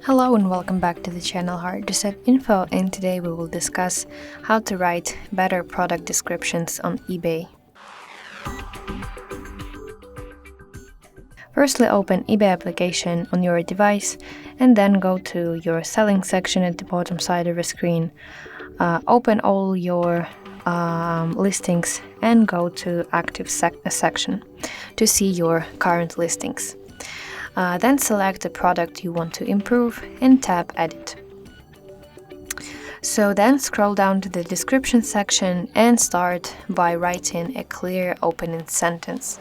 Hello and welcome back to the channel HardReset.Info, and today we will discuss how to write better product descriptions on eBay. Firstly, open eBay application on your device and then go to your selling section at the bottom side of the screen. Open all your listings and go to active section to see your current listings. Then select the product you want to improve and tap Edit. So then scroll down to the description section and start by writing a clear opening sentence.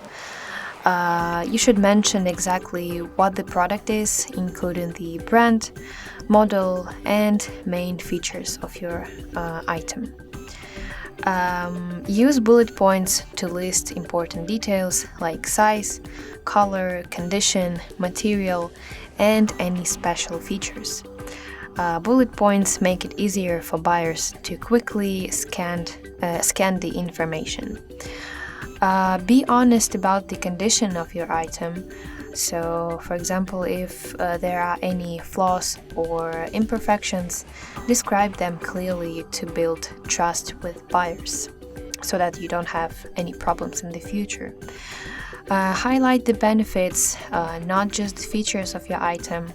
You should mention exactly what the product is, including the brand, model, and main features of your item. Use bullet points to list important details like size, color, condition, material, and any special features. Bullet points make it easier for buyers to quickly scan the information. Be honest about the condition of your item. So, for example, if there are any flaws or imperfections, describe them clearly to build trust with buyers so that you don't have any problems in the future. Highlight the benefits, not just the features of your item.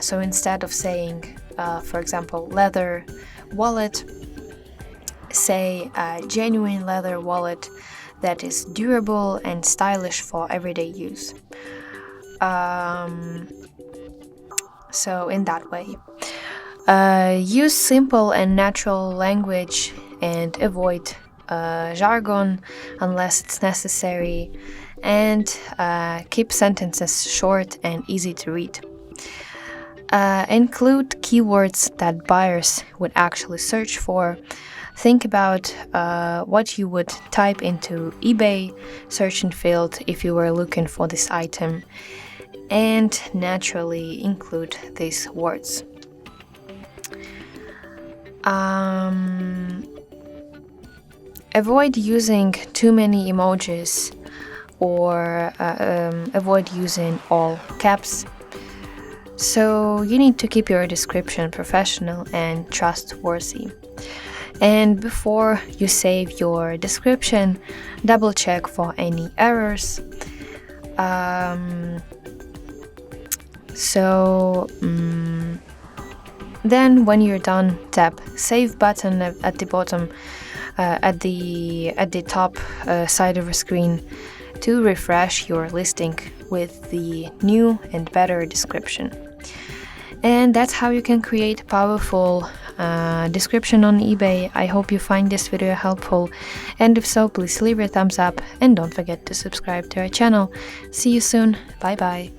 So instead of saying, for example, leather wallet, say a genuine leather wallet that is durable and stylish for everyday use. So in that way. Use simple and natural language and avoid jargon unless it's necessary, and keep sentences short and easy to read. Include keywords that buyers would actually search for. Think about what you would type into eBay searching field if you were looking for this item, and naturally include these words. Avoid using too many emojis or avoid using all caps. So you need to keep your description professional and trustworthy. And before you save your description, double check for any errors. Then when you're done, tap Save button at the bottom, at the top side of the screen to refresh your listing with the new and better description. And that's how you can create powerful description on eBay. I hope you find this video helpful, and if so, please leave a thumbs up and don't forget to subscribe to our channel. See you soon. Bye bye.